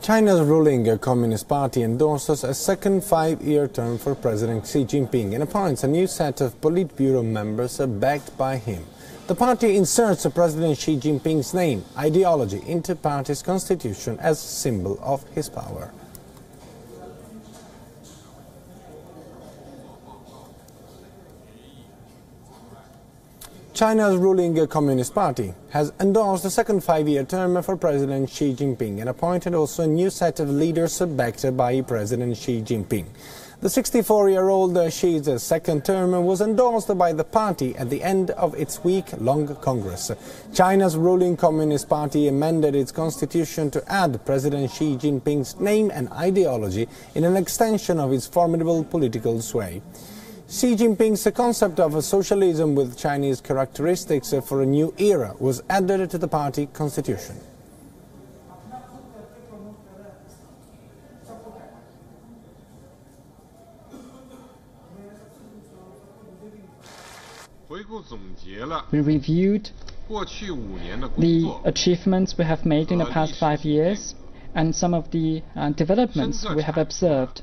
China's ruling Communist Party endorses a second five-year term for President Xi Jinping and appoints a new set of Politburo members backed by him. The party inserts President Xi Jinping's name, ideology into party's constitution as symbol of his power. China's ruling Communist Party has endorsed a second five-year term for President Xi Jinping and appointed also a new set of leaders backed by President Xi Jinping. The 64-year-old Xi's second term was endorsed by the party at the end of its week-long Congress. China's ruling Communist Party amended its constitution to add President Xi Jinping's name and ideology in an extension of its formidable political sway. Xi Jinping's concept of socialism with Chinese characteristics for a new era was added to the party constitution. We reviewed the achievements we have made in the past 5 years and some of the developments we have observed.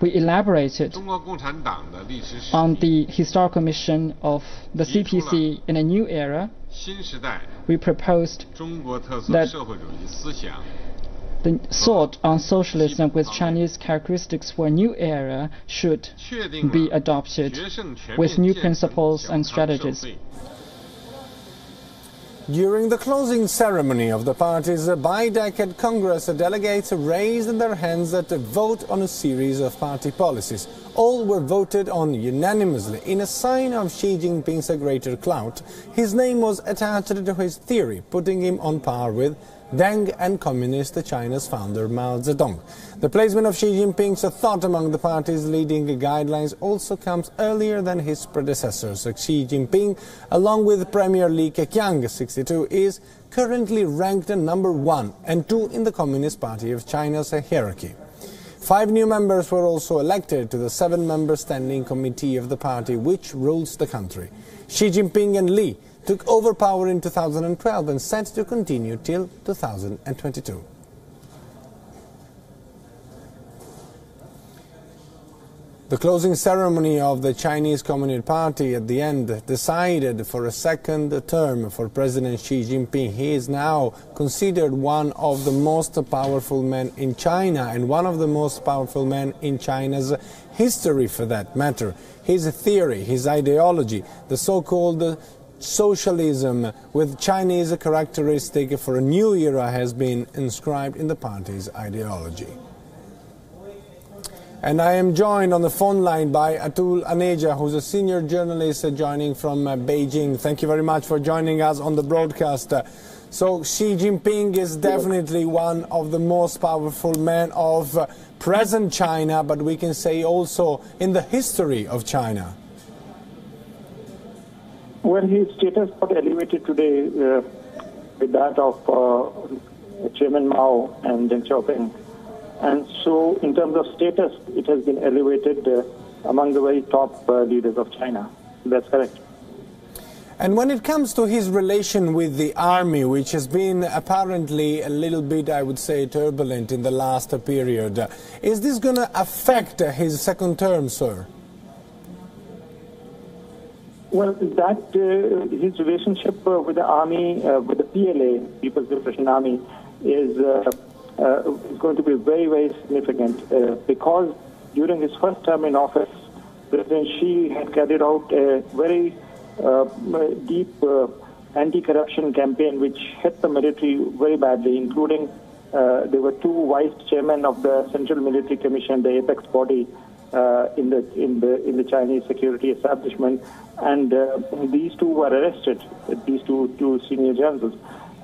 We elaborated on the historical mission of the CPC in a new era. We proposed that the thought on socialism with Chinese characteristics for a new era should be adopted with new principles and strategies. During the closing ceremony of the party's bi-decade Congress, delegates raised their hands to vote on a series of party policies. All were voted on unanimously in a sign of Xi Jinping's greater clout. His name was attached to his theory, putting him on par with Deng and Communist China's founder Mao Zedong. The placement of Xi Jinping's thought among the party's leading guidelines also comes earlier than his predecessors. Xi Jinping, along with Premier Li Keqiang, 62, is currently ranked number 1 and 2 in the Communist Party of China's hierarchy. 5 new members were also elected to the 7-member standing committee of the party, which rules the country. Xi Jinping and Li took over power in 2012 and set to continue till 2022. The closing ceremony of the Chinese Communist Party at the end decided for a second term for President Xi Jinping. He is now considered one of the most powerful men in China and one of the most powerful men in China's history, for that matter. His theory, his ideology, the so-called socialism with Chinese characteristic for a new era has been inscribed in the party's ideology. And I am joined on the phone line by Atul Aneja, who's a senior journalist joining from Beijing. Thank you very much for joining us on the broadcast. So Xi Jinping is definitely one of the most powerful men of present China, but we can say also in the history of China. Well, his status got elevated today with that of Chairman Mao and Deng Xiaoping. And so, in terms of status, it has been elevated among the very top leaders of China. That's correct. And when it comes to his relation with the army, which has been apparently a little bit, I would say, turbulent in the last period, is this going to affect his second term, sir? Well, that his relationship with the army, with the PLA, People's Liberation Army, is going to be very, very significant because during his first term in office, President Xi had carried out a very deep anti-corruption campaign which hit the military very badly, including there were 2 vice chairmen of the Central Military Commission, the apex body in the Chinese security establishment, and these 2 were arrested, these two senior generals.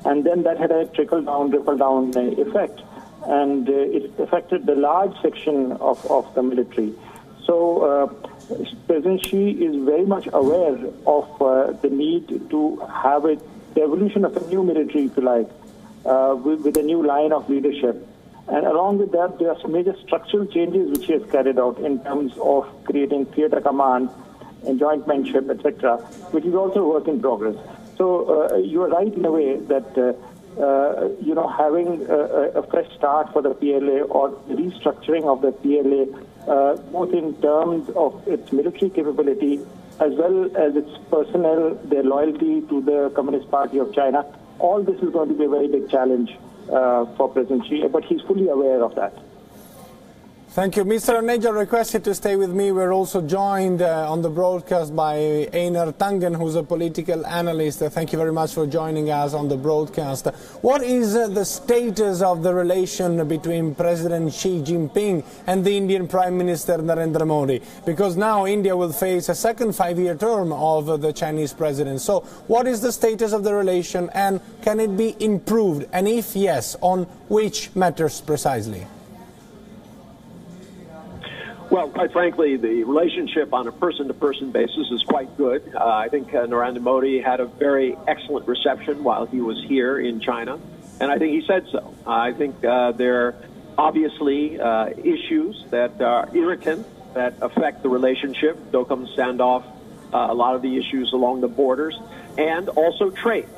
And then that had a trickle-down, ripple-down effect, and it affected the large section of the military. So President Xi is very much aware of the need to have the evolution of a new military, if you like, with a new line of leadership. And along with that, there are some major structural changes which he has carried out in terms of creating theater command, enjointmentship, etc., which is also a work in progress. So you are right in a way that having a fresh start for the PLA or restructuring of the PLA, both in terms of its military capability as well as its personnel, their loyalty to the Communist Party of China. All this is going to be a very big challenge for President Xi, but he's fully aware of that. Thank you. Mr. Aneja requested to stay with me. We're also joined on the broadcast by Einar Tangen, who's a political analyst. Thank you very much for joining us on the broadcast. What is the status of the relation between President Xi Jinping and the Indian Prime Minister Narendra Modi? Because now India will face a second 5-year term of the Chinese president. So what is the status of the relation, and can it be improved? And if yes, on which matters precisely? Well, quite frankly, the relationship on a person-to-person basis is quite good. I think Narendra Modi had a very excellent reception while he was here in China, and I think he said so. I think there are obviously issues that are irritant that affect the relationship, Dokkum standoff, a lot of the issues along the borders, and also trade.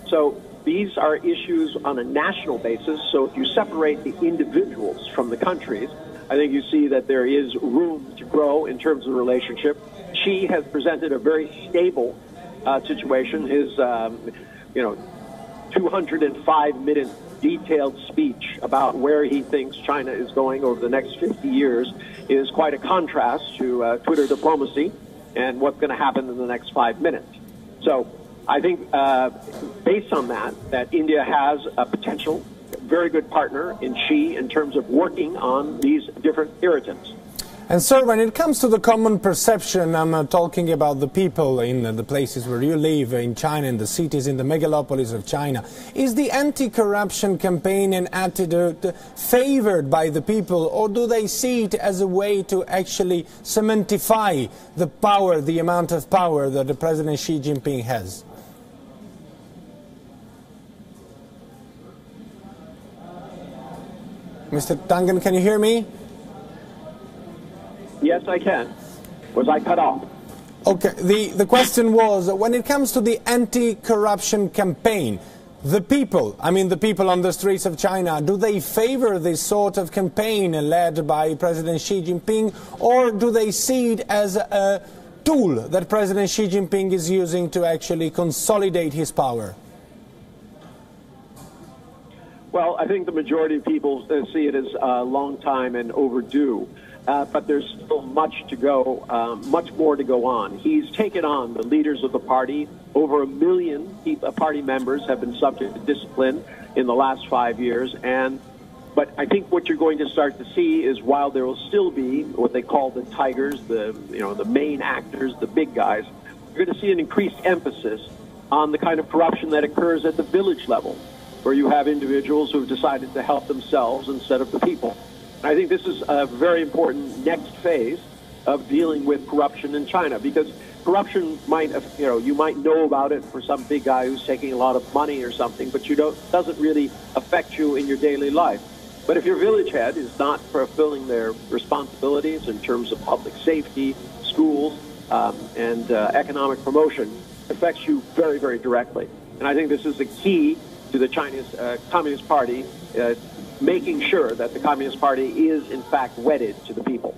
So these are issues on a national basis, so if you separate the individuals from the countries, I think you see that there is room to grow in terms of the relationship. Xi has presented a very stable situation. His, 205-minute detailed speech about where he thinks China is going over the next 50 years is quite a contrast to Twitter diplomacy and what's going to happen in the next 5 minutes. So I think based on that India has a potential very good partner in Xi in terms of working on these different irritants. And sir, when it comes to the common perception, I'm talking about the people in the places where you live, in China, in the cities, in the megalopolis of China, is the anti-corruption campaign and attitude favored by the people, or do they see it as a way to actually cementify the power, the amount of power that the President Xi Jinping has? Mr. Tangen, can you hear me? Yes, I can. Was I cut off? Okay, the question was, when it comes to the anti-corruption campaign, the people, I mean the people on the streets of China, do they favor this sort of campaign led by President Xi Jinping, or do they see it as a tool that President Xi Jinping is using to actually consolidate his power? Well, I think the majority of people see it as a long time and overdue, but there's still much to go, much more to go on. He's taken on the leaders of the party. Over 1 million party members have been subject to discipline in the last 5 years, but I think what you're going to start to see is, while there will still be what they call the tigers, the main actors, the big guys, you're going to see an increased emphasis on the kind of corruption that occurs at the village level, where you have individuals who have decided to help themselves instead of the people. And I think this is a very important next phase of dealing with corruption in China, because corruption might, you might know about it for some big guy who's taking a lot of money or something, but doesn't really affect you in your daily life. But if your village head is not fulfilling their responsibilities in terms of public safety, schools, and economic promotion, it affects you very, very directly. And I think this is the key to the Chinese Communist Party, making sure that the Communist Party is in fact wedded to the people.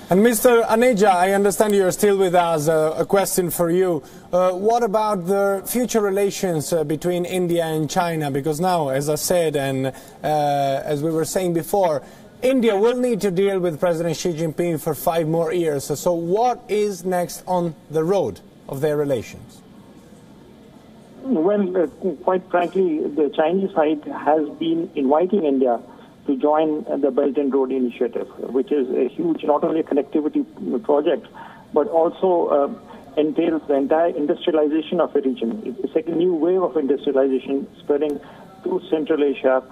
And Mr. Aneja, I understand you're still with us. A question for you. What about the future relations between India and China? Because now, as I said, and as we were saying before, India will need to deal with President Xi Jinping for 5 more years. So what is next on the road of their relations? Well, quite frankly, the Chinese side has been inviting India to join the Belt and Road Initiative, which is a huge, not only a connectivity project, but also entails the entire industrialization of a region. It's like a new wave of industrialization spreading to Central Asia,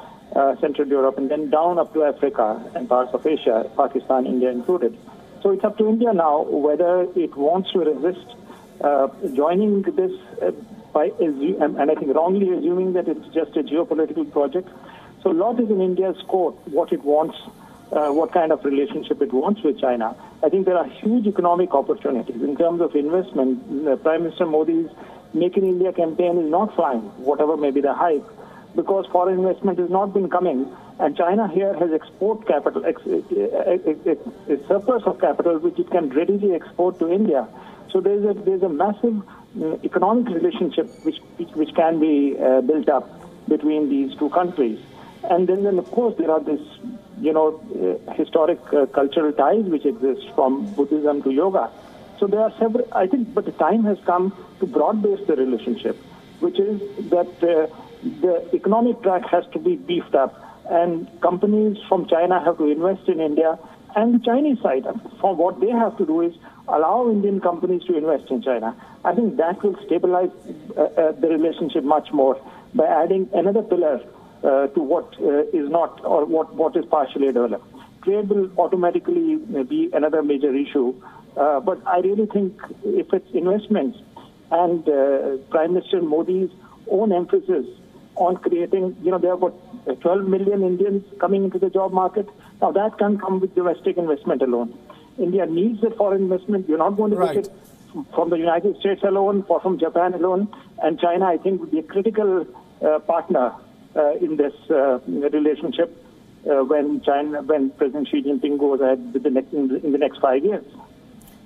Central Europe, and then down up to Africa and parts of Asia, Pakistan, India included. So it's up to India now whether it wants to resist joining this and I think wrongly assuming that it's just a geopolitical project. So a lot is in India's court, what it wants, what kind of relationship it wants with China. I think there are huge economic opportunities in terms of investment. Prime Minister Modi's Make in India campaign is not flying, whatever may be the hype. because foreign investment has not been coming, and China here has export capital, a surplus of capital which it can readily export to India. So there's a massive economic relationship which can be built up between these two countries. And then of course there are this historic cultural ties which exist from Buddhism to yoga. So there are several, I think, but the time has come to broad-base the relationship, which is that the economic track has to be beefed up, and companies from China have to invest in India, and the Chinese side, for what they have to do is allow Indian companies to invest in China. I think that will stabilize the relationship much more by adding another pillar to what is not, or what is partially developed. Trade will automatically be another major issue, but I really think if it's investments and Prime Minister Modi's own emphasis on creating, there are about 12 million Indians coming into the job market. Now that can come with domestic investment alone. India needs the foreign investment. You're not going to get it from the United States alone or from Japan alone. And China, I think, would be a critical partner in this relationship when President Xi Jinping goes ahead with in the next 5 years.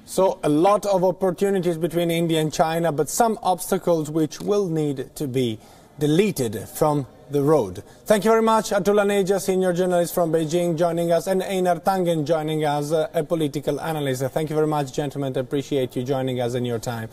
So a lot of opportunities between India and China, but some obstacles which will need to be deleted from the road. Thank you very much, Atullah Neja, senior journalist from Beijing, joining us, and Einar Tangen joining us, a political analyst. Thank you very much, gentlemen. I appreciate you joining us in your time.